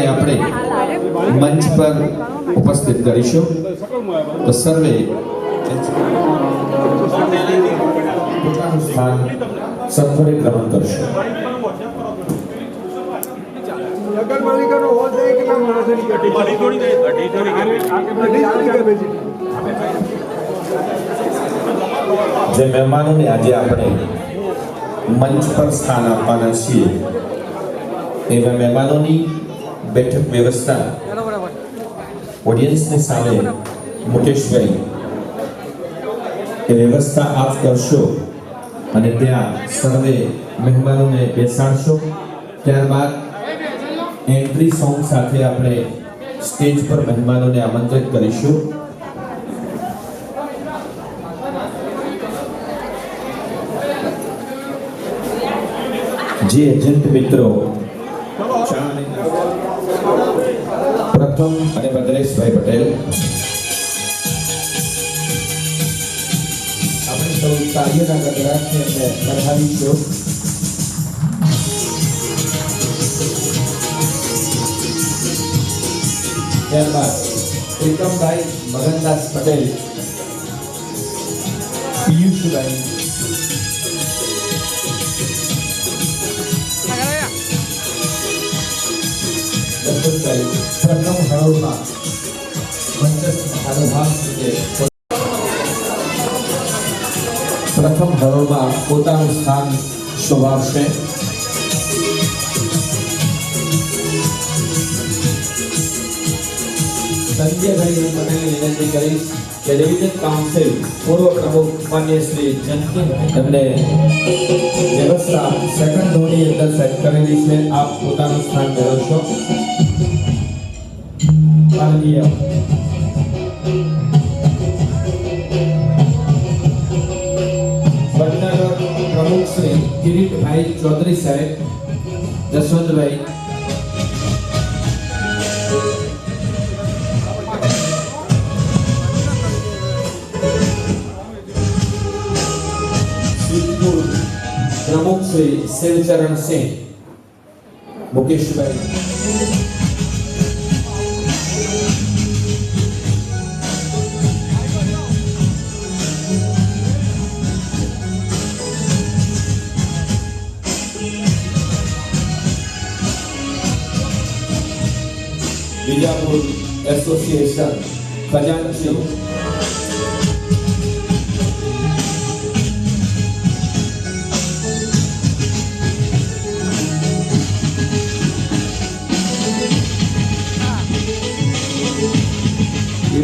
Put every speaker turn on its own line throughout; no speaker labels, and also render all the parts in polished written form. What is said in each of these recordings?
મહેમાનોને આપણે મંચ પર ઉપસ્થિત કરીશું તો સર્વે પોતાનું સ્થાન સત્વરે ગ્રહણ કરશું. જે મહેમાનોને આજે આપણે મંચ પર સ્થાન આપવાના છીએ એવા મહેમાનોની બેઠક વ્યવસ્થા ઓડિયન્સની સામે મુકેશભાઈ એ વ્યવસ્થા આપ કરશો અને ત્યાં સર્વે મહેમાનોને બેસાડશો. ત્યારબાદ એન્ટ્રી સોંગ સાથે આપણે સ્ટેજ પર મહેમાનોને આમંત્રિત કરીશું. જે એજન્ટ મિત્રો પ્રથમ અને ભદ્રેશભાઈ પટેલ આપણે સૌ કાર્યના ગજરાટને એમને વધાવીશું. ત્યારબાદ પ્રીતમભાઈ મગનદાસ પટેલ, પિયુષભાઈ, પ્રથમ હરોળમાં મંચસ્થ ભાનુભાગ પ્રથમ હરોળમાં પોતાનું સ્થાન શોભાવશે. સંજયભાઈ પટેલને વિનંતી કરીશ કે ડિવિઝન કાઉન્સિલ પૂર્વ પ્રમુખ માન્ય શ્રી જનકી એમને વ્યવસ્થા સેકન્ડોની અંદર સેટ કરેલી છે. આપ પોતાનું સ્થાન મેળવશો. માનનીય વડનગર પ્રમુખ શ્રી કિરીટભાઈ ચૌધરી સાહેબ, જસવંતભાઈ, प्रमुख श्री शिवचरण सिंह, मुकेशभाई, बीजापुर एसोसिएशन खजांची,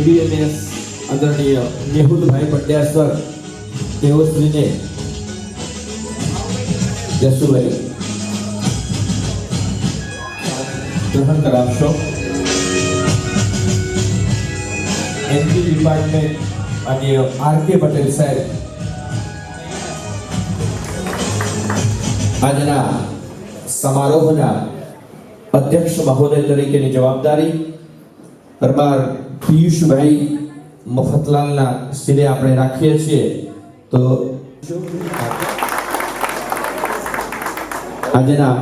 बीएमएस आदरणीय मेहुलभाई पंड्यासर देवश्रीने जसुभाई ग्रहण करावशो. एनपी डिपार्टमेंट माननीय आरके पटेल साहेब આજના સમારોહના અધ્યક્ષ મહોદય તરીકેની જવાબદારી દરબાર પિયુષભાઈ મફતલાલના શિરે આપણે રાખીએ છીએ. તો આજના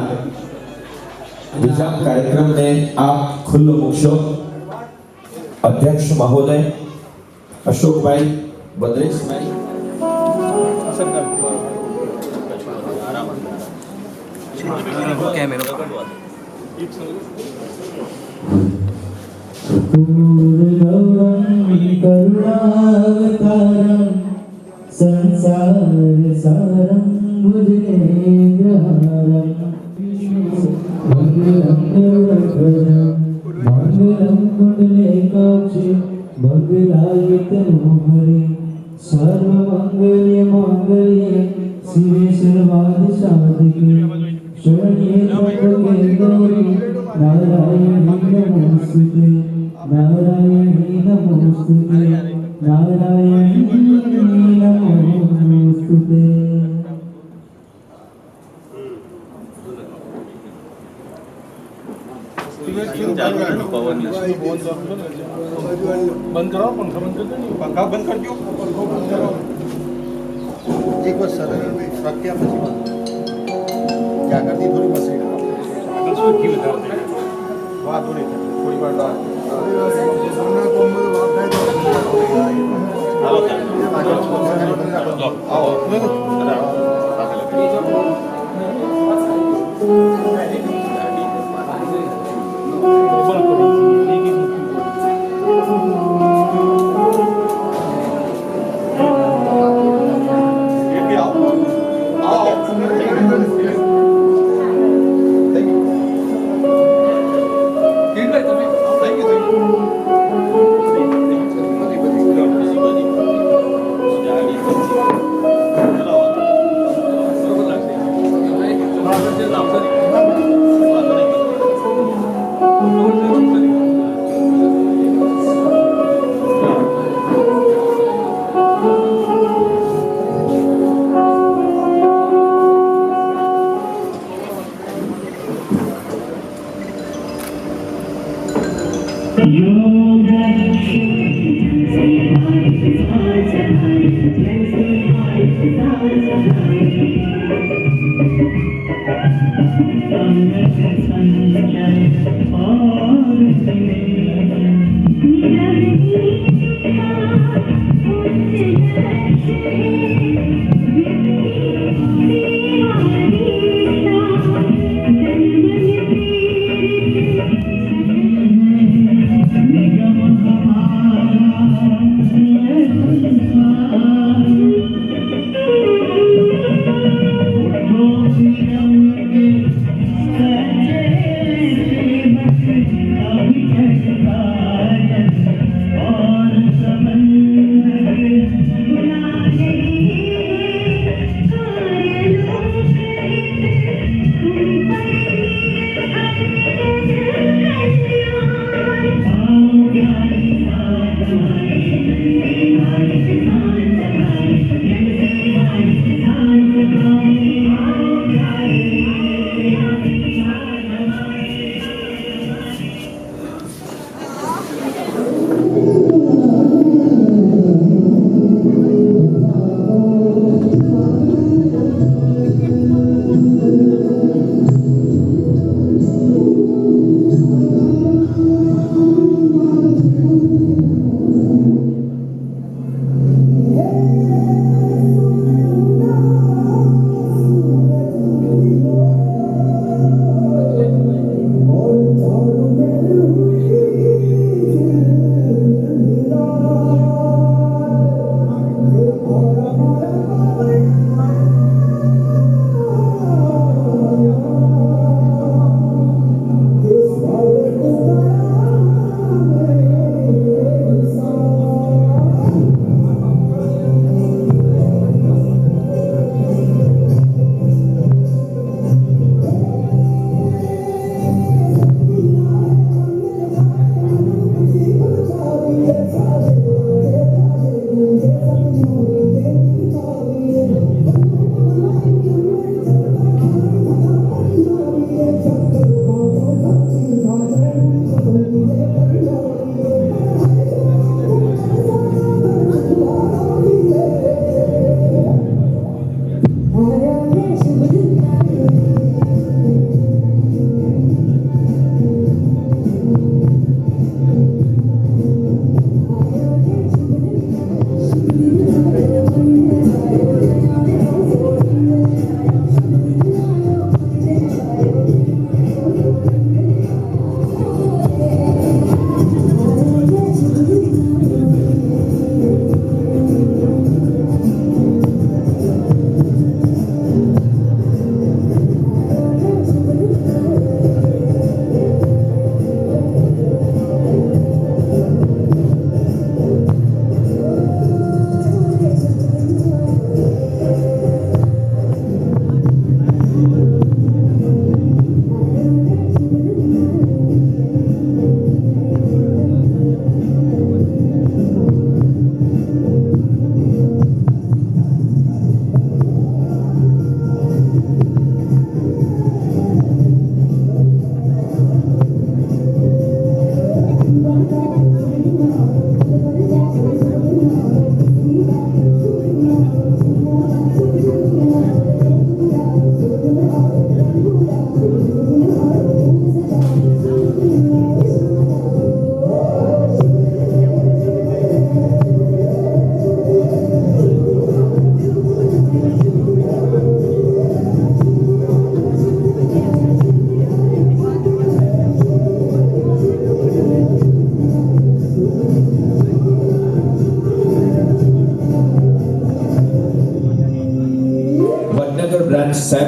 બીજા કાર્યક્રમને આપ ખુલ્લો મૂકશો. અધ્યક્ષ મહોદય અશોકભાઈ, ભદ્રેશભાઈ,
करुणावतारं संसार सारं भुजगेन्द्रहारं मंगलं गरुडध्वजं मंगलं कुण्डलेकाक्षि मंगलायतनोहरि सर्वमंगल्ये शिवे सर्वादिसाधिके शरण्ये त्र्यंबके गौरी नारायणी नमोस्तुते नारायणी नमोस्तुते नारायणी नमोस्तुते.
बंद करो, पंखा बंद कर दो, पंखा बंद कर दो, एक बार सर रख के आप क्या करती थोड़ी मशीन વાત થોડી વાર હાલો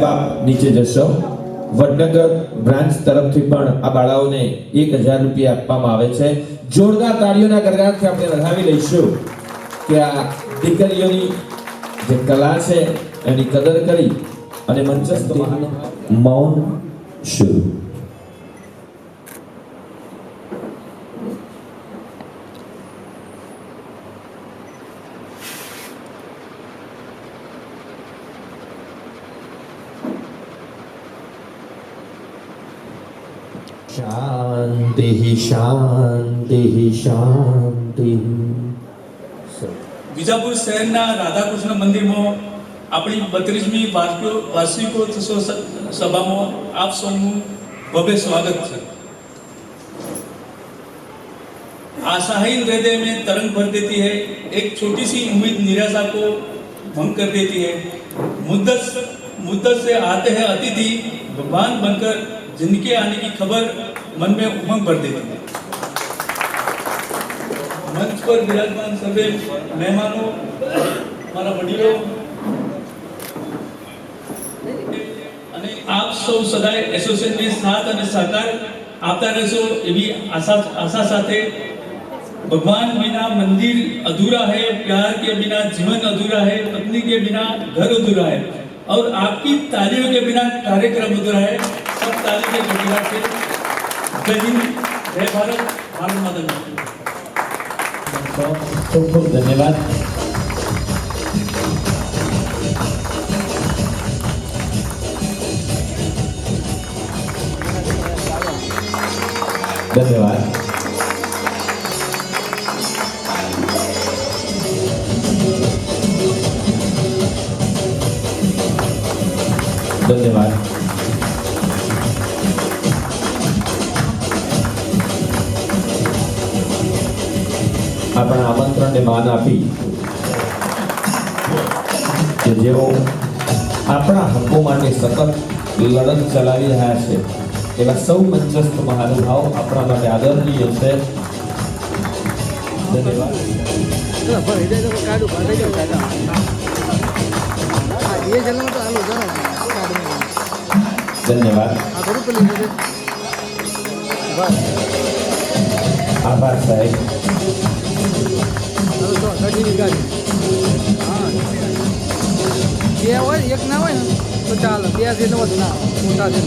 આપ નીચે જશો. વડનગર બ્રાન્ચ તરફથી પણ આ બાળાઓને 1000 રૂપિયા આપવામાં આવે છે. જોરદાર તાળીઓના ગરગડાટથી આપણે વધાવી લઈશું કે આ દીકરીઓની જે કલા છે એની કદર કરી અને મંચસ્થ મૌન શરૂ. शांति शांति शांति.
વિજાપુર શહેરના રાધાકૃષ્ણ મંદિરમાં આપણી 32મી વાર્ષિકોત્સવ સભામાં આપ સૌનું ભવ્ય સ્વાગત છે. आशाहीन हृदय में तरंग भर देती है, एक छोटी सी उम्मीद निराशा को भंग कर देती है. मुद्दत से आते हैं अतिथि, भगवान बनकर जिनके आने की खबर मन में उमंग भर देती है. मंच पर विराजमान सभी मेहमानों, हमारा वडीलों અને આપ સૌ સદાય એસોસિએશનને સાથ અને સહકાર આપતા રહેશો એવી આશા સાથે. भगवान बिना मंदिर अधूरा है, प्यार के बिना जीवन अधूरा है, पत्नी के बिना घर अधूरा है और आपकी तालियों के बिना कार्यक्रम अधूरा है. सब ताली के गड़गड़ाहट से जय हिंद, जय भारत, भारत माता की.
खूब खूब धन्यवाद. धन्यवाद. धन्यवाद. આપણા આમંત્રણને માન આપી કે જેઓ આપણા હકો માટે સતત લડત ચલાવી રહ્યા છે એવા સૌ મંચસ્થ મહાનુભાવ આપણા માટે આદરણીય છે. ધન્યવાદ. ધન્યવાદ. આભાર સાહેબ.
બે હોય એક ના હોય ને તો ચાલે, બે છે તો વધુ ના મોટા છે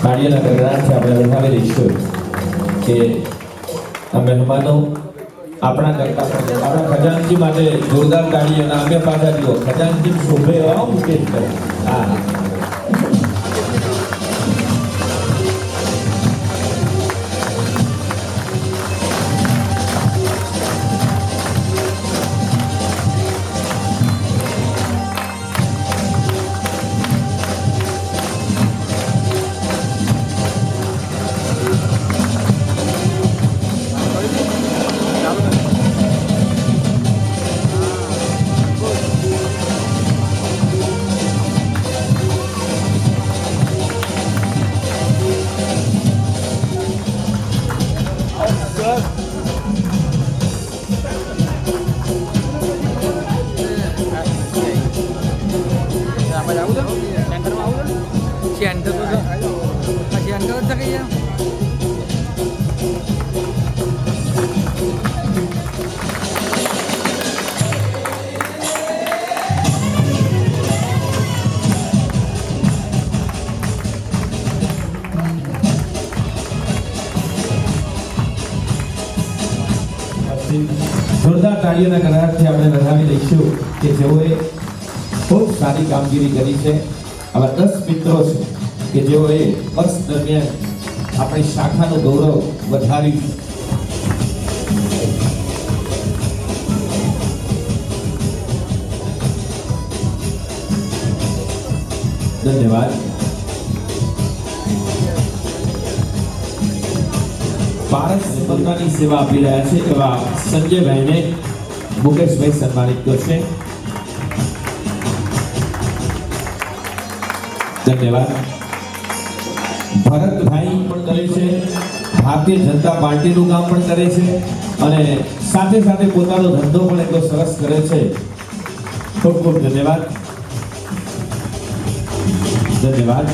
તાળીઓના ગરગડાટથી આપણે વધાવી દઈશું કે આ મહેમાનો આપણા કરતા આપણા ખજાનજી માટે જોરદાર તાળીઓ અને અમે પાછા જુઓ ખજાનજી શોભે એવા મુકેશ કરે. હા,
સેન્ટર તો સેન્ટર જ કહીએ.
જોરદાર તાળીઓના ગરગડાટથી આપણે વધાવી દઈશું કે જેઓએ ખૂબ સારી કામગીરી કરી છે. આવા 10 મિત્રો છે કે જેઓએ વર્ષ દરમિયાન આપણી શાખાનું ગૌરવ વધાર્યું. ધન્યવાદ. પારસ સ્પંદનાની સેવા આપી રહ્યા છે એવા સંજયભાઈને મુકેશભાઈ સન્માનિત કરશે. ધન્યવાદ. ભરતભાઈ પણ કરે છે ભારતીય જનતા પાર્ટીનું કામ પણ કરે છે અને સાથે સાથે પોતાનો ધંધો પણ એટલો સરસ કરે છે. ખૂબ ખૂબ ધન્યવાદ. ધન્યવાદ.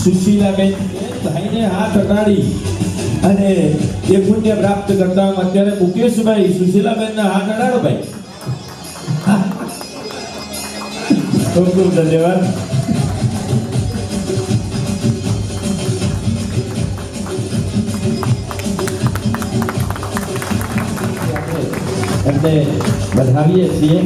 સુશીલાબેન ભાઈને હાથ અડાડી અને એ પુણ્ય પ્રાપ્ત કરતા અત્યારે મુકેશભાઈ સુશીલાબેનના હાથ અડાડો ભાઈ. ખૂબ ખૂબ ધન્યવાદ. એમને વધાવીએ છીએ.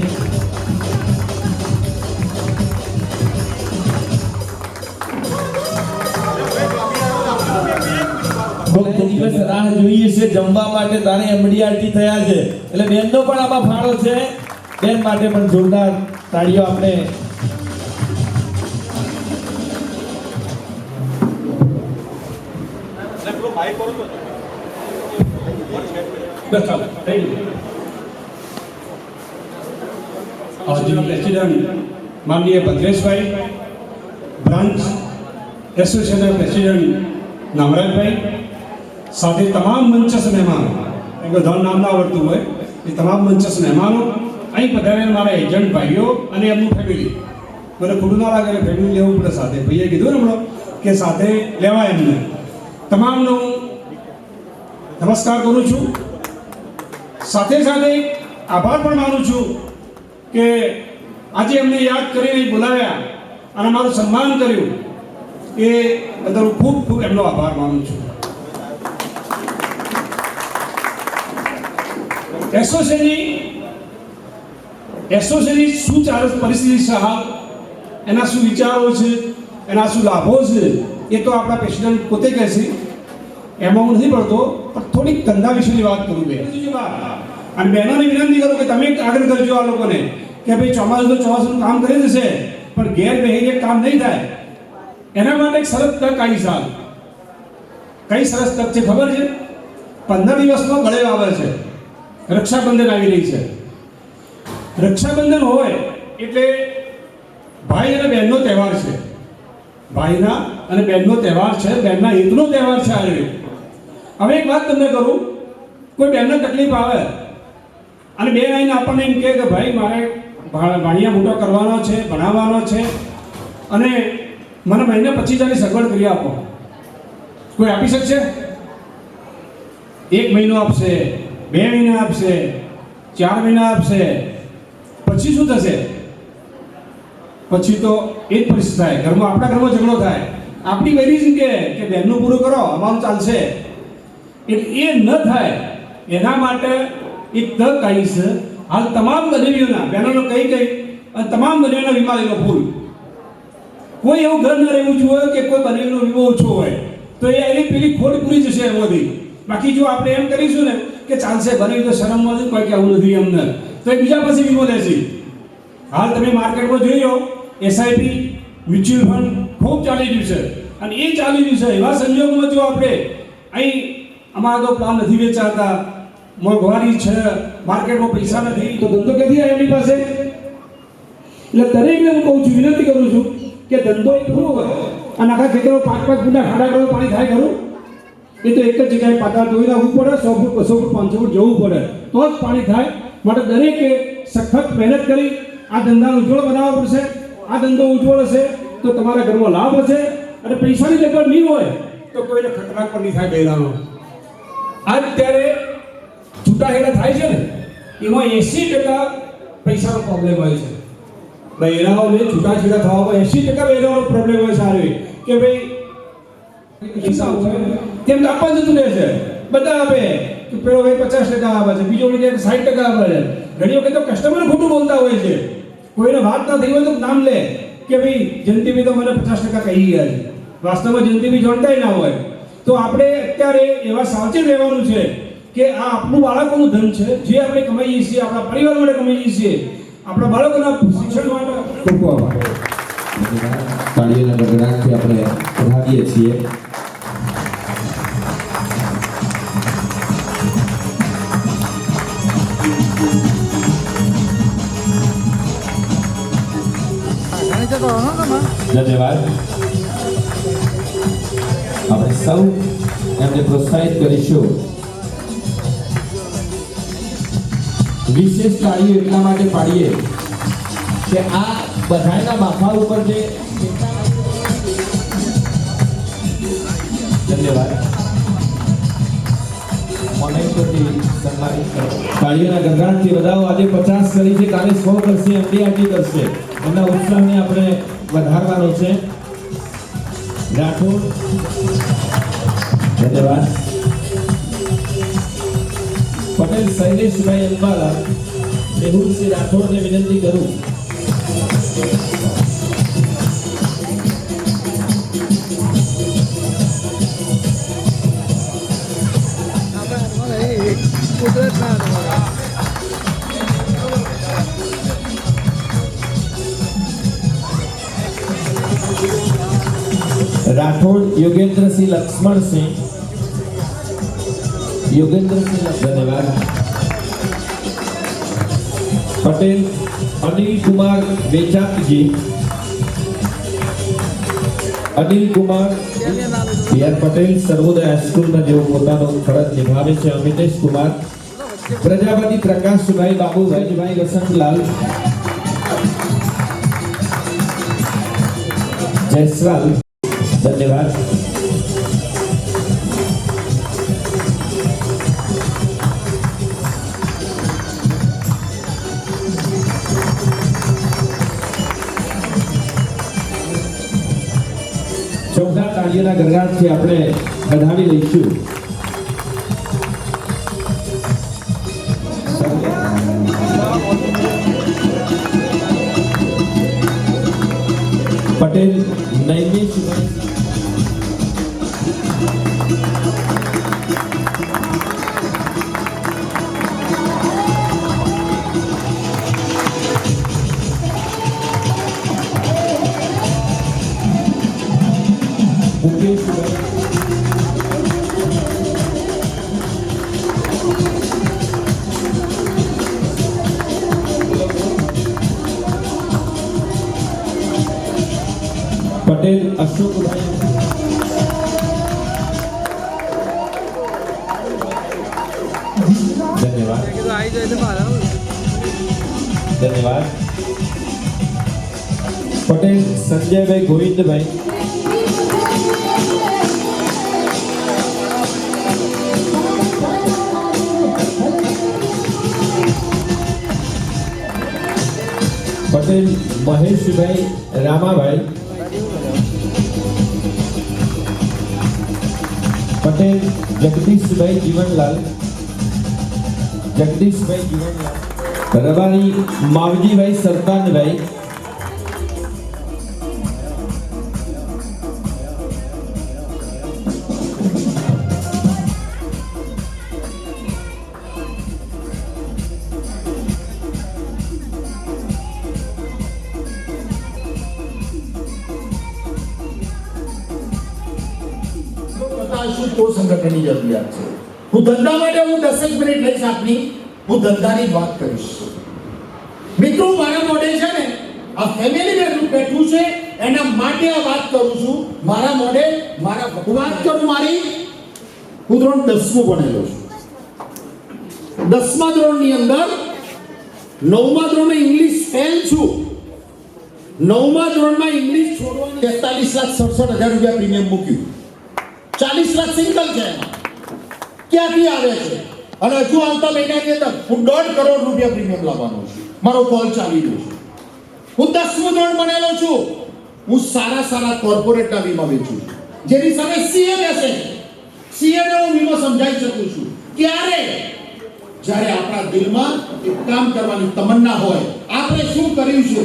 ખૂબ દિવસ રાહ જોઈએ છે જમવા માટે, તારે એમડી આરતી થયા છે એટલે બેનનો પણ આમાં ફાળો છે. બેન માટે પણ જોરદાર તાળીઓ આપણે.
આજના પ્રેસિડેન્ટ માનનીય ભદ્રેશભાઈ, બ્રાન્ચ એસોસિએશનના પ્રેસિડેન્ટ નામરાજભાઈ, સાથે તમામ મંચસ્થ મહેમાનો, એ બધાનું નામ ના આવડતું હોય એ તમામ મંચસ્થ મહેમાનો, અહીં પધારેલા મારા એજન્ટ ભાઈઓ અને એમનું ફેમિલી. મને ખોટું ના લાગે ફેમિલી લેવું પડે સાથે. ભાઈએ કીધું ને હમણાં કે સાથે લેવાય એમને. તમામનો હું નમસ્કાર કરું છું. સાથે સાથે આભાર પણ માનું છું કે આજે એમને યાદ કરીને બોલાવ્યા અને મારું સન્માન કર્યું, એ બદલ હું ખૂબ ખૂબ એમનો આભાર માનું છું. એસોસિએશનની શું ચાલે પરિસ્થિતિ છે હાલ, એના શું વિચારો છે, એના શું લાભો છે, એ તો આપણા પ્રેસિડેન્ટ પોતે કહેશે, એમાં હું નથી પડતો. પણ થોડીક ધંધા વિશેની વાત કરું બે. અને બહેનોને વિનંતી કરું કે તમે આગળ કરજો આ લોકોને કે ભાઈ ચોમાસાનું કામ કરી જશે પણ ઘેર બેહીને કામ નહીં થાય. એના માટે એક સરસ તક આવી સાલ. કઈ સરસ તક છે ખબર છે? 15 દિવસનો બળેવ આવે છે, રક્ષાબંધન આવી રહી છે. રક્ષાબંધન હોય એટલે ભાઈ અને બહેનનો તહેવાર છે. ભાઈના અને બહેનનો તહેવાર છે, બહેનના હિતનો તહેવાર છે આ. હવે એક વાત તમને કરું, કોઈ બહેનને તકલીફ આવે અને બેન આવીને આપણને એમ કહે કે ભાઈ મારે ભાણિયા મોટો કરવાનો છે, ભણાવવાનો છે અને મને મહિને 25,000ની સગવડ કરી આપો. કોઈ આપી શકશે? 1 મહિનો આપશે, 2 મહિના આપશે, 4 મહિના આપશે, પછી શું થશે? પછી તો એ જ પરિસ્થિતિ થાય. ઘરમાં આપણા ઘરમાં ઝઘડો થાય. આપણી વૈરી કે બહેનનું પૂરું કરો, અમારું ચાલશે. એટલે એ ન થાય એના માટે એક તક આવી છે હાલ તમામ બનેવીઓના, બહેનોનો કઈ અને તમામ બનેવીઓના વીમા લેલો ફૂલ. કોઈ એવું ઘર ન રહેવું જોઈએ કે કોઈ બનેવીનો વીમો ઓછો હોય તો એની પેલી ખોટ પૂરી જશે એમાંથી. બાકી જો આપણે એમ કરીશું ને કે ચાલશે બનેવી તો શરમમાં કોઈ કહેવું નથી અમને, તો એ બીજા પાસે વીમો લેશે. હાલ તમે માર્કેટમાં જોઈ લો એસઆઈપી, મ્યુચ્યુઅલ ફંડ ખૂબ ચાલી રહ્યું છે અને એ ચાલી રહ્યું છે. એવા સંજોગોમાં જો આપણે અહીં અમારા તો પ્લાન નથી વેચાતા, મોંઘવારી છે, માર્કેટમાં પૈસા નથી, તો ધંધો ક્યાંથી આવે એમની પાસે? એટલે દરેકને હું કહું છું, વિનંતી કરું છું કે ધંધો પૂરો હોય અને આખા ખેતરો 5-5 ફૂટના ખાડા કરો પાણી થાય ખરું? એ તો એક જ જગ્યાએ પાટા ધોઈ નાખવું પડે, 100 ફૂટ 200 ફૂટ 500 ફૂટ જવું પડે તો જ પાણી થાય. માટે દરેકે સખત મહેનત કરી આ ધંધાને ઉજ્જવળ બનાવવા પડશે. આ ધંધો ઉજ્જવળ હશે તો તમારા ઘરમાં લાભ હશે અને પૈસાની જગ્યા નહીં હોય તો કોઈને ખતરાક પણ નહીં થાય બહેરાનો. અત્યારે છૂટાછેડા થાય છે ને એમાં 80% પૈસાનો પ્રોબ્લેમ હોય છે. બહેરાઓને છૂટાછેડા થવામાં 80% બહેરાઓનો પ્રોબ્લેમ હોય સારો કે ભાઈ પૈસા હોય તેમ આપવા જતું રહે છે. બધા આપે કે પેલો ભાઈ 50% આપે છે, બીજો ભાઈ 60% આપે છે. ઘણી વખત તો કસ્ટમર ખોટું બોલતા હોય છે. કોઈને વાત ના થઈ હોય તો નામ લે કે ભાઈ જયંતિભાઈ તો મને 50% કહી ગયા છે. વાસ્તવમાં જયંતિભાઈ જાણતા ના હોય. તો આપણે અત્યારે એવા સાવચેત રહેવાનું છે કે આ આપણું બાળકોનું ધન છે, જે આપણે કમાઈએ છીએ, આપણા પરિવાર માટે કમાઈએ છીએ, આપણા બાળકોના શિક્ષણ માટે. ખૂબ ખૂબ આભાર.
તાળીઓના ગગડાટથી આપણે વધાવીએ છીએ.
ઘણી જતો હો ને
ધન્યવાદ. આપણે સૌ એમને પ્રોત્સાહિત કરીશું. વિશેષ તાળીઓ એટલા માટે પાડીએ કે આ બધાના માથા ઉપર જે ધન્યવાદ તાળીઓના ગણગાટથી વધાવો. આજે 50 કરી છે, કાલે 100 કરશે, MDRT કરશે. એમના ઉત્સાહને આપણે વધારવાનો છે. રાઠોડ ધન્યવાદ. પટેલ શૈલેષભાઈ અંબાલા, મેહુલસિંહ રાઠોડને વિનંતી કરું.
કુદરત ના
રાઠોડ યોગેન્દ્રસિંહ લક્ષ્મણસિંહ, ધન્યવાદ. પટેલ અનિલ કુમાર વેચાકજી, પીઆર પટેલ સર્વોદય હાઈસ્કૂલમાં જેઓ પોતાનો ફરજ નિભાવે છે. અમિતેશ કુમાર, પ્રજાપતિ પ્રકાશભાઈ, બાબુભાઈ વસંતલાલ, જયસ્વાલ, ધન્યવાદ. ચોથા તાળીઓના ગણગાટથી આપણે વધાવી લઈશું. પટેલ નૈમિષ, પટેલ અશોકભાઈ, ધન્યવાદ.
આવી જાય તો મારા
ધન્યવાદ. પટેલ સંજયભાઈ ગોવિંદભાઈ, પટેલ મહેશભાઈ રામાભાઈ, પટેલ જગદીશભાઈ જીવનલાલ, રબારી માવજીભાઈ સરતાજભાઈ,
તો સંગઠનની જરૂરિયાત છે. હું ધંધા માટે 10 મિનિટ લઈશ આપની. હું ધંધાની વાત કરીશ. મિત્રો, મારા મોઢે છે ને આ ફેમિલી બેઠું છે એના માટે આ વાત કરું છું. મારા મોઢે વાત કરું મારી. હું ધોરણ 10મું ભણેલો છું. 10મા ધોરણની અંદર 9મા ધોરણમાં ઇંગ્લિશ ફેલ છું. 9મા ધોરણમાં ઇંગ્લિશ છોડવાનું 43,67,000 રૂપિયા પ્રીમિયમ મૂક્યું. 40 લાખ સિંગલ છે. ક્યાંથી આવે છે? અને હજુ આવતા મહિનાની અંદર હું 1.5 કરોડ રૂપિયા પ્રીમિયમ લાવવાનો છું. મારો કોલ ચાલી રહ્યો છે. હું 10મું ધોરણ ભણેલો છું. હું સારા કોર્પોરેટના વીમા વેચું છું. જેની સામે સીએ બેસે છે. સીએનો હું વીમો સમજાવી શકું છું. ક્યારે? જ્યારે આપણા દિલમાં એક કામ કરવાની તમન્ના હોય. આપણે શું કર્યું છે?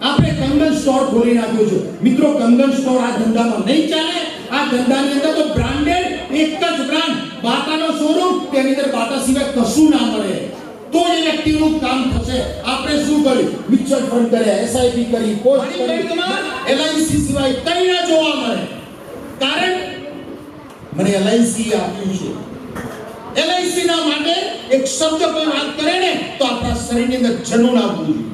આપણે કંગન સ્ટોર ખોલી નાખ્યો છે. મિત્રો, કંગન સ્ટોર આ ધંધામાં નહીં ચાલે. આ ધંધાની અંદર તો બ્રાન્ડેડ એક જ બ્રાન્ડ, બાટાનો શોરૂમ, તેની અંદર બાટા સિવાય કશું ના મળે. તો એ વ્યક્તિનું કામ થશે. આપણે શું કર્યું? મ્યુચ્યુઅલ ફંડ કર્યા, એસઆઈપી કરી, પોસ્ટ કરી, એલઆઈસી સિવાય કંઈ ના જોવા મળે. કારણ મને એલઆઈસી આપ્યું છે. એલઆઈસી ના માટે એક શબ્દ કોઈ વાત કરે ને તો આપણા શરીરની અંદર જનૂન આવવું જોઈએ.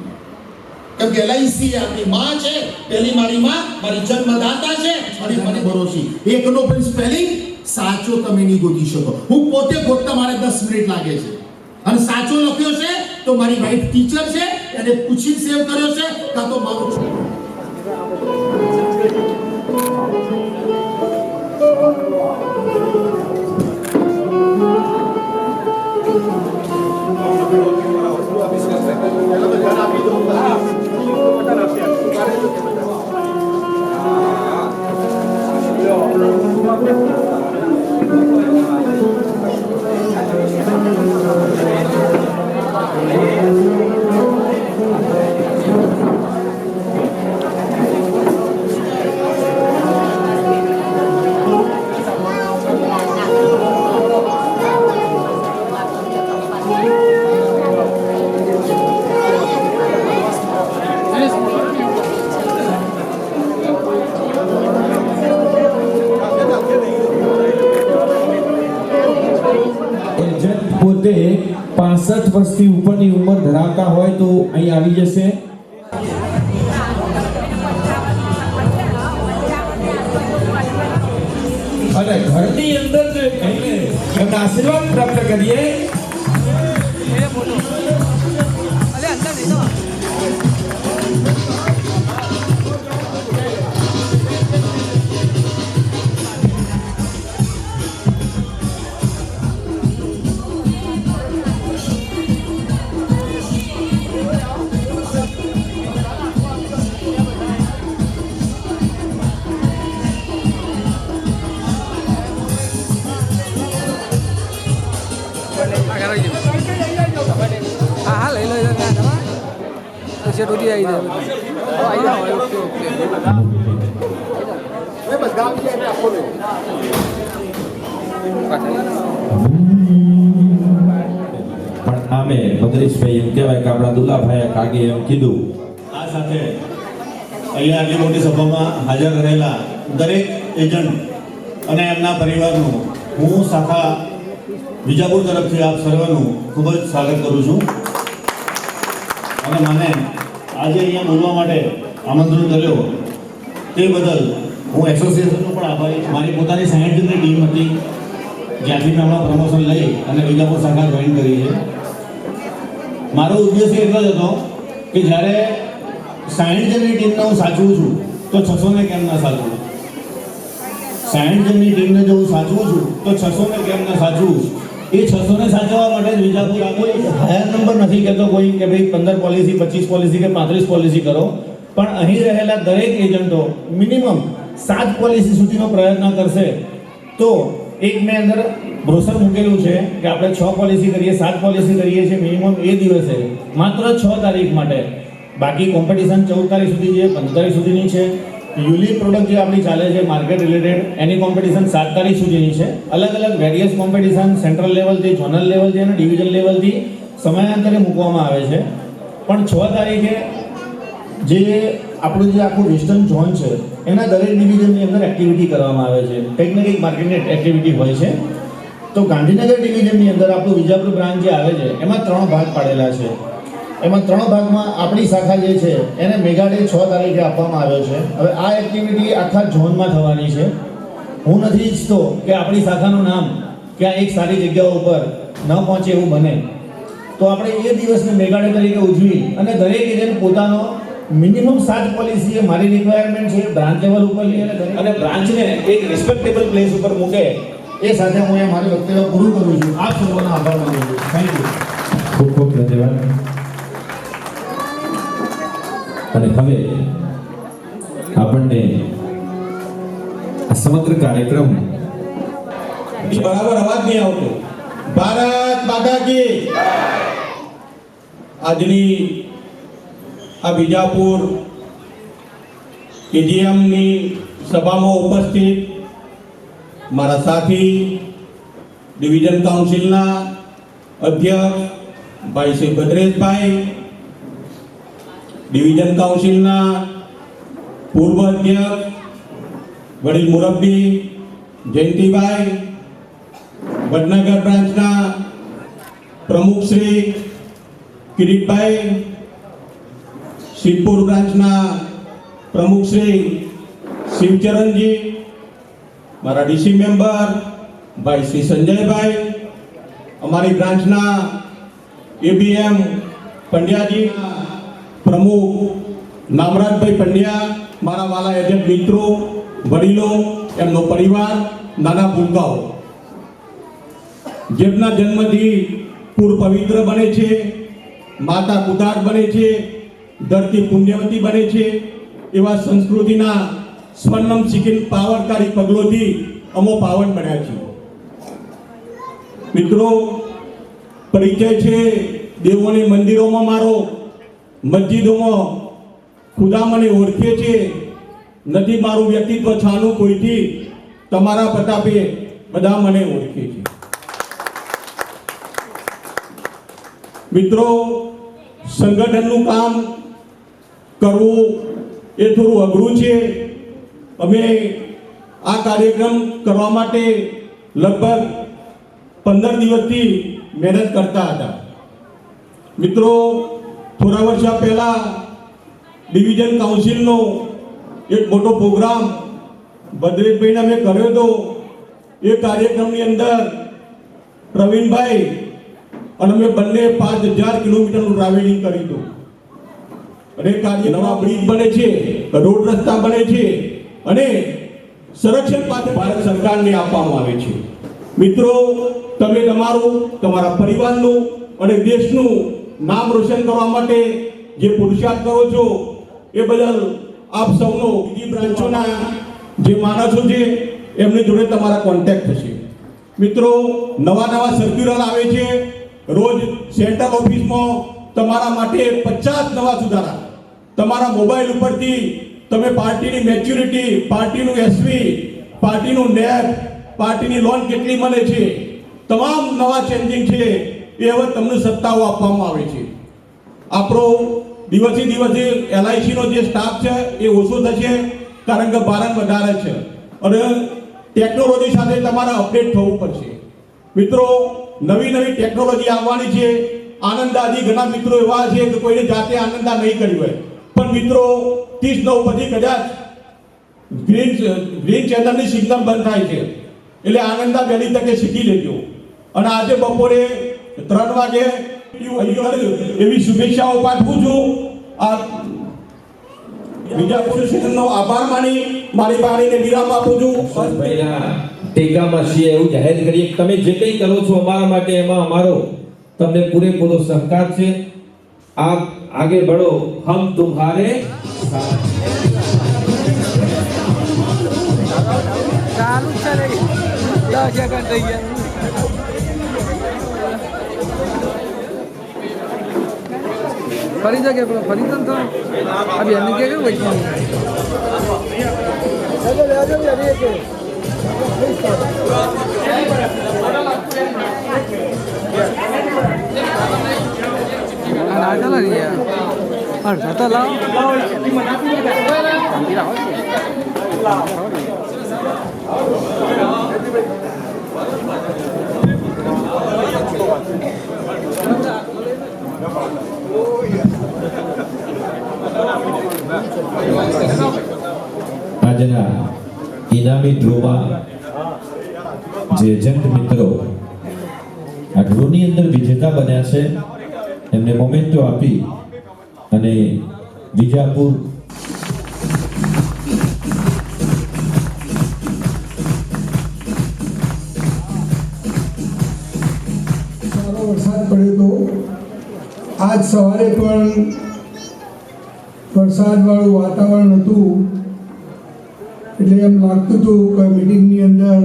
કેમ કે LIC આપણી માં છે, પેલી મારી માં મારી જન્મદાતા છે અને મને ભરોસી એકનો પણ સ્પેલિંગ સાચો તમે નહીં ગોતી શકો. હું પોતે ગોતતા મારે 10 મિનિટ લાગે છે અને સાચો લખ્યો છે તો મારી વાઈફ ટીચર છે એને પૂછી સેવ કર્યો છે કાં તો મારો
પોતે 65 વર્ષથી ઉપરની ઉંમર ધરાવતા હોય તો અહીં આવી જશે. અને ઘરની અંદર જે કહીને એમના આશીર્વાદ પ્રાપ્ત કરીએ.
અરે અંદર નહીં તો હા લઈ લો પછી ડૂટી આવી જાય આવી જાઓ ઓકે ઓકે
બસ ગામ છે એટલે આપો ને
પણ આમે ભદ્રેશભાઈ એમ કહેવાય કે આપણા દુલાભાઈએ કાગે એમ કીધું.
આ સાથે અહીંયા આટલી મોટી સભામાં હાજર રહેલા દરેક એજન્ટ અને એમના પરિવારનું હું શાખા વિજાપુર તરફથી આપ સર્વનું ખૂબ જ સ્વાગત કરું છું. અને મને આજે અહીંયા બોલવા માટે આમંત્રણ કર્યો તે બદલ હું એસોસિએશનનો પણ આભારી છું. મારી પોતાની 60 જણની ટીમ હતી જ્યાંથી મેં હમણાં પ્રમોશન લઈ અને વિજાપુર શાખા જોઈન કરી છે. મારો ઉદ્દેશ્ય એટલો જ હતો કે જ્યારે 60 જણની ટીમને હું સાચવું છું તો 600 ને કેમ ના સાચવું, 60 જણની ટીમને જો હું સાચવું છું તો 600 ને કેમ ના સાચવું. એ 600 ને સાચવવા માટે જ વિજાપુર કોઈ હાયર નંબર નથી કહેતો કોઈ કે ભાઈ 15 પોલિસી 25 પોલિસી કે 35 પોલિસી કરો, પણ અહીં રહેલા દરેક એજન્ટો મિનિમમ 7 પોલિસી સુધીનો પ્રયત્ન કરશે તો એક મેં અંદર બ્રોશર મૂકેલું છે કે આપણે 6 પોલિસી કરીએ 7 પોલિસી કરીએ છીએ મિનિમમ એ દિવસે માત્ર 6 તારીખ માટે. બાકી કોમ્પિટિશન 14 તારીખ સુધી છે, 15 તારીખ સુધીની છે. યુનિક પ્રોડક્ટ જે આપણી ચાલે છે માર્કેટ રિલેટેડ એની કોમ્પિટિશન 7 તારીખ સુધીની છે. અલગ અલગ વેરિયસ કોમ્પિટિશન સેન્ટ્રલ લેવલથી ઝોનલ લેવલથી અને ડિવિઝન લેવલથી સમયાંતરે મૂકવામાં આવે છે. પણ 6 તારીખે જે આપણું જે આખું વેસ્ટર્ન ઝોન છે એના દરેક ડિવિઝનની અંદર એક્ટિવિટી કરવામાં આવે છે. કંઈક ને કંઈક માર્કેટની એક્ટિવિટી હોય છે. તો ગાંધીનગર ડિવિઝનની અંદર આપણું વિજાપુર બ્રાન્ચ જે આવે છે એમાં 3 ભાગ પાડેલા છે. એમાં 3 ભાગમાં આપણી શાખા જે છે એને મેગા ડે 6 તારીખે આપવામાં આવ્યો છે. હવે આ એક્ટિવિટી આખા ઝોનમાં થવાની છે. હું નથી ઈચ્છતો કે આપણી શાખાનું નામ ક્યાં એક સારી જગ્યાઓ ઉપર ન પહોંચે એવું બને. તો આપણે એ દિવસને મેગા ડે તરીકે ઉજવી અને દરેક એજન્ટ પોતાનો મિનિમમ 7 પોલિસી એ મારી રિક્વાયરમેન્ટ છે બ્રાન્ચ લેવલ ઉપર લઈ અને બ્રાન્ચને એક રિસ્પેક્ટેબલ પ્લેસ ઉપર મૂકે એ સાથે હું એ મારું વક્તવ્ય પૂરું કરું છું. આપ સૌનો આભાર માનું છું. Thank you.
ખૂબ ખૂબ ધન્યવાદ. અને હવે આપણને આ સમગ્ર કાર્યક્રમ
બરાબર અવાજ નહીં આવતો. ભારત માતા કી આજની આ વિજાપુર એજીએમની સભામાં ઉપસ્થિત મારા સાથી ડિવિઝન કાઉન્સિલના અધ્યક્ષ ભાઈ શ્રી ભદ્રેશભાઈ, ડિવિઝન કાઉન્સિલના પૂર્વ અધ્યક્ષ વડીલ મુરબ્બી જયંતિભાઈ, વડનગર બ્રાન્ચના પ્રમુખ શ્રી કિરીટભાઈ,
સિદ્ધપુર બ્રાન્ચના પ્રમુખ શ્રી શિવચરણજી, મારા ડીસી મેમ્બર ભાઈ શ્રી સંજયભાઈ, અમારી બ્રાન્ચના એબીએમ પંડ્યાજી, પ્રમુખ નામરાજભાઈ પંડ્યા, મારા વાલા એજન્ટ મિત્રો, વડીલો, એમનો પરિવાર, નાના ભૂલકાઓ, જેમના જન્મથી પૂર પવિત્ર બને છે, માતા કુદાર બને છે, ધરતી પુણ્યવતી બને છે, એવા સંસ્કૃતિના સ્વર્ણમ શિખિન પાવનકારી પગલોથી અમો પાવન બન્યા છે. મિત્રો, પરિચય છે દેવોની મંદિરોમાં મારો, મસ્જિદોમાં ખુદા મને ઓળખે છે, નથી મારું વ્યક્તિત્વ છાનું કોઈથી, તમારા પ્રતાપે બધા મને ઓળખે છે. મિત્રો, સંગઠનનું કામ કરવું એ થોડું અઘરું છે. અમે આ કાર્યક્રમ કરવા માટે લગભગ 15 દિવસથી મહેનત કરતા હતા. મિત્રો, થોડા વર્ષ પહેલા ડિવિઝન કાઉન્સિલનો એક મોટો પ્રોગ્રામ ભદ્રેશભાઈને અમે કર્યો હતો. એ કાર્યક્રમની અંદર પ્રવીણભાઈ અને અમે બંને 5000 કિલોમીટરનું ટ્રાવેલિંગ કર્યું હતું. અને કાર્ય નવા બ્રિજ બને છે, રોડ રસ્તા બને છે અને સંરક્ષણ પાસે ભારત સરકારને આપવામાં આવે છે. મિત્રો, તમે તમારું, તમારા પરિવારનું અને દેશનું નામ રોશન કરવા માટે જે પુરુષાર્થ કરો છો એ બદલ આપ સૌનો બીજી બ્રાન્ચોના જે માણસો છે એમની જોડે તમારા કોન્ટેક્ટ થશે. મિત્રો, નવા સર્ક્યુલર આવે છે રોજ. સેન્ટ્રલ ઓફિસમાં તમારા માટે 50 નવા સુધારા તમારા મોબાઈલ ઉપરથી તમે પાર્ટીની મેચ્યુરિટી, પાર્ટીનું એસવી, પાર્ટીનું નેટ, પાર્ટીની લોન કેટલી મળે છે, તમામ નવા ચેન્જિંગ છે એ હવે તમને સત્તાઓ આપવામાં આવે છે. આપણો દિવસે દિવસે LICનો જે સ્ટાફ છે એ ઓછો થશે કારણ કે ભારણ વધારે છે અને ટેકનોલોજી સાથે તમારે અપડેટ થવું પડશે. મિત્રો, નવી ટેકનોલોજી આવવાની છે. આનંદાજી ઘણા મિત્રો એવા છે કે કોઈને જાતે આનંદા નહીં કરી હોય, પણ મિત્રો 30-9 પછી કદાચ ગ્રીન ચેનલની સિગ્નલ બંધ થાય છે એટલે આનંદા વહેલી તકે શીખી લેજો. અને આજે બપોરે 3 વાગે એવી શુભેચ્છાઓ પાઠવું છું. આ બીજા એસોસિએશનનો આભાર માની મારી વાણીને વિરામ આપું છું.
ભાઈના ટેકામાં છીએ એવું જાહેર કરીએ કે તમે જે કંઈ કરો છો અમારા માટે એમાં અમારો તમને પૂરેપૂરો સહકાર છે. આપ આગે बढ़ो, हम तुम्हारे
ચાલુ જ છે રે 10 સેકન્ડ થઈ ગયા. ફરી જગ્યા પેલો ફરી તો થોડું આ બેન કે કેવું વચમાં ના ચાલે ને યાર અડધા તો
આજના ઇનામી ડ્રોમાં જે એજન્ટ મિત્રો આ ડ્રોની અંદર વિજેતા બન્યા છે એમને મોમેન્ટો આપી અને વિજાપુર
વરસાદ પડ્યો તો આજ સવારે પણ વરસાદવાળું વાતાવરણ હતું એટલે એમ લાગતું હતું કે મિટિંગની અંદર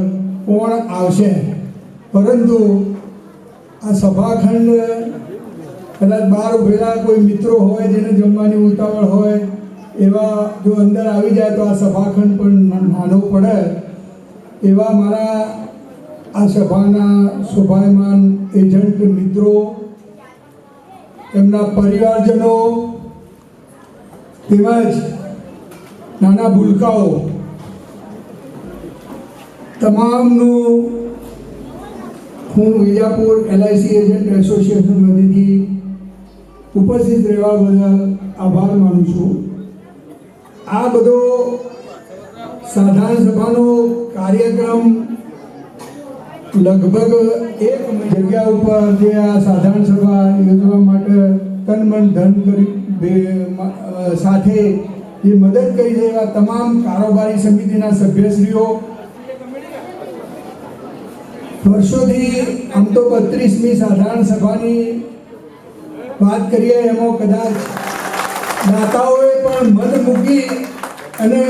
કોણ આવશે, પરંતુ આ સભાખંડ કદાચ બહાર ઉભેલા કોઈ મિત્રો હોય જેને જમવાની ઉતાવળ હોય એવા જો અંદર આવી જાય તો આ સભાખંડ પણ નાનો પડે. એવા મારા આ સભાના શોભાયમાન એજન્ટ મિત્રો, એમના પરિવારજનો તેમજ નાના ભૂલકાઓ તમામનું હું વિજાપુર LIC એજન્ટ એસોસિએશન વતીથી ઉપસ્થિત રહેવા બદલ આભાર માનું છું. આ બધો સાધારણ સભાનો કાર્યક્રમ લગભગ એક જગ્યા ઉપર જે આ સાધારણ સભા યોજવા માટે તન મન ધન કરી સાથે જે મદદ કરી છે એવા તમામ કારોબારી સમિતિના સભ્યશ્રીઓ, વર્ષોથી આમ તો 32મી સાધારણ સભાની વાત કરીએ એમાં કદાચ દાતાઓએ પણ મન મૂકી અને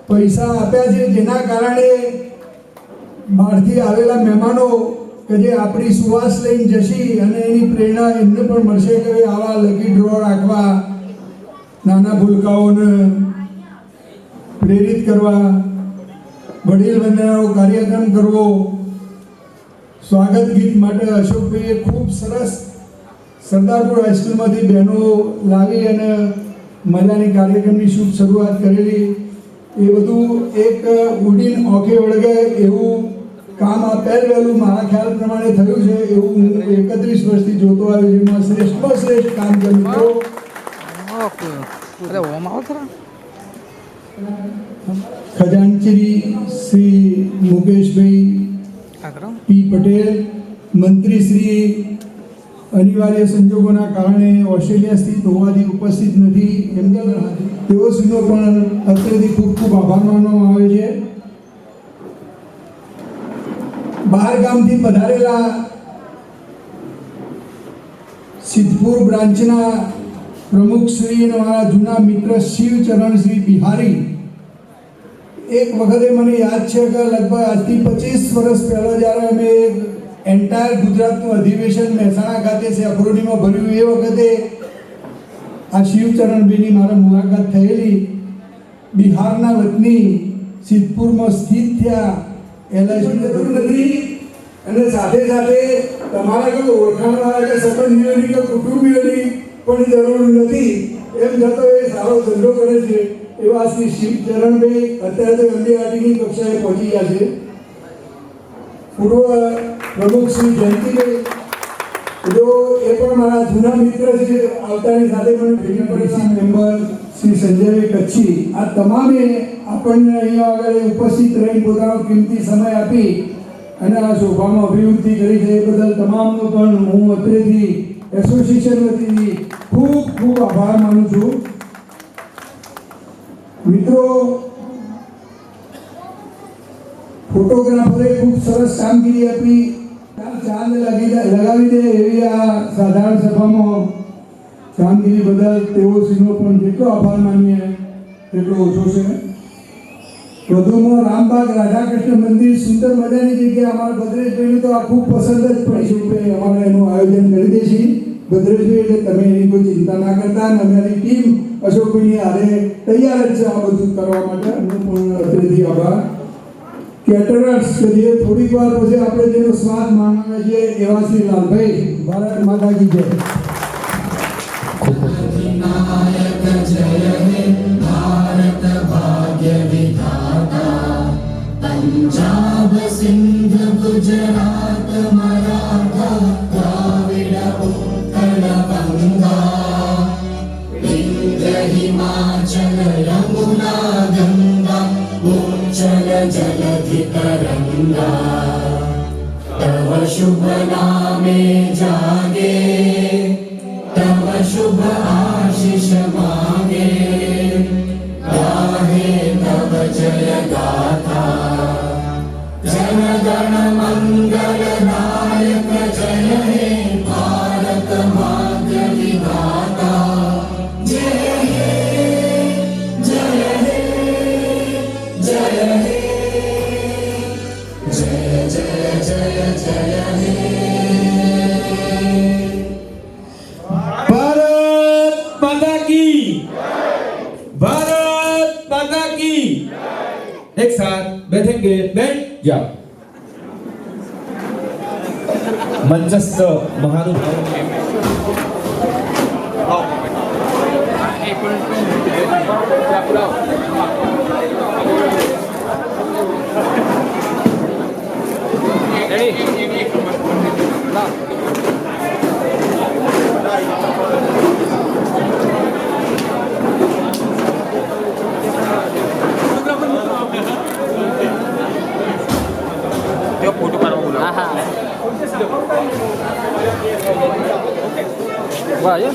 પૈસા આપ્યા છે, જેના કારણે બહારથી આવેલા મહેમાનો કે જે આપણી સુવાસ લઈને જશે અને એની પ્રેરણા એમને પણ મળશે કે આવા લકી ડ્રો રાખવા, નાના ભૂલકાઓને પ્રેરિત કરવા, વડીલ વંદનાનો કાર્યક્રમ કરવો. સ્વાગત ગીત માટે અશોકભાઈએ ખૂબ સરસ સરદારપુર હાઈસ્કૂલમાંથી બહેનો લાવી અને મજાની કાર્યક્રમની શુભ શરૂઆત કરેલી. એ બધું એક ઉડીન ઓકે વળગે એવું કામ આ પહેલું મારા ખ્યાલ પ્રમાણે થયું છે એવું હું 31 વર્ષથી જોતો આવ્યો છું. એમાં શ્રેષ્ઠમાં શ્રેષ્ઠ કામ કર્યું. ખજાનચી શ્રી મુકેશભાઈ પી પટેલ, મંત્રી શ્રી અનિવાર્ય સંજોગોના કારણે ઓસ્ટ્રેલિયા સ્થિત હોવાથી ઉપસ્થિત નથી. તેઓ શ્રીનો પણ અત્રેથી ખૂબ ખૂબ આભાર માનવામાં આવે છે. બહાર ગામથી પધારેલા સિદ્ધપુર બ્રાન્ચના પ્રમુખ શ્રી અને મારા જૂના મિત્ર શિવચરણ શ્રી બિહારી, એક વખતે મને યાદ છે કે લગભગ આજથી 25 વર્ષ પહેલાં જ્યારે અમે એન્ટાયર ગુજરાતનું અધિવેશન મહેસાણા ખાતે સેફરોડીમાં ભર્યું, એ વખતે આ શિવચરણભાઈની મારા મુલાકાત થયેલી. બિહારના વતની સિદ્ધપુરમાં સ્થિત થયા, એલઆઈસીની જરૂર નથી અને સાથે સાથે તમારા કોઈ ઓળખાણવાળા કે સંબંધીઓની કે કુટુંબીઓની પણ જરૂર નથી. એમ છતાં એ સારો ધંધો કરે છે એવા શ્રી શિવચરણભાઈ અત્યારે તો એમડીઆરટીની કક્ષાએ પહોંચી ગયા છે. પૂર્વ પ્રમુખ શ્રી જયંતિભાઈ જો એ પણ મારા જૂના મિત્ર છે, આવતાની સાથે પણ ભેગી પડી. મેમ્બર શ્રી સંજયભાઈ કચ્છી, આ તમામે આપણને અહીંયા આગળ ઉપસ્થિત રહી પોતાનો કિંમતી સમય આપી અને આ શોભામાં અભિવૃદ્ધિ કરી છે. એ બદલ તમામનો પણ હું અત્રેથી એસોસિએશન વતીથી ખૂબ ખૂબ આભાર માનું છું. મિત્રો, ફોટોગ્રાફરે ખૂબ સરસ કામગીરી આપી. ચાંદ લગાવી દે એવી આ સાધારણ સભામાં કામગીરી બદલ તેઓ શ્રીનો પણ જેટલો આભાર માનીએ તેટલો ઓછો છે. વધુમાં રામબાગ રાધાકૃષ્ણ મંદિર સુંદર મજાની જગ્યા અમારા ભદ્રેશભાઈનું તો આ ખૂબ પસંદ જ પડી છે કે અમારે એનું આયોજન કરી દે છે. ભદ્રેશભાઈ એટલે તમે એની કોઈ ચિંતા ના કરતા. અમારી ટીમ અશોકભાઈની હારે તૈયાર જ છે આ બધું કરવા માટે. એમનો પણ અત્રેથી આભાર. કેટરર્સ કે જે થોડીક વાર પછી આપણે જેનો સ્વાદ માણવાના છે એવા શ્રી લાલભાઈ, ભારત માતા કી જય.
पंजाब सिंध गुजरात मराठा द्राविड उत्कल गंगा इंद्र हिमाचल यमुना गंगा उच्चल जलधि तरंगा तव शुभ नामे जागे तव शुभ आशीष मांगे गाहे तव जय गाथा जन गण मंगल नायक जय हे भारत माता विधाता जय हे जय हे जय हे जय जय जय जय हे
भारत माता की, भारत माता की। एक साथ बैठेंगे, बैठ जाओ। मंचस्थ महानुभाव
Ready? ઉભા છે.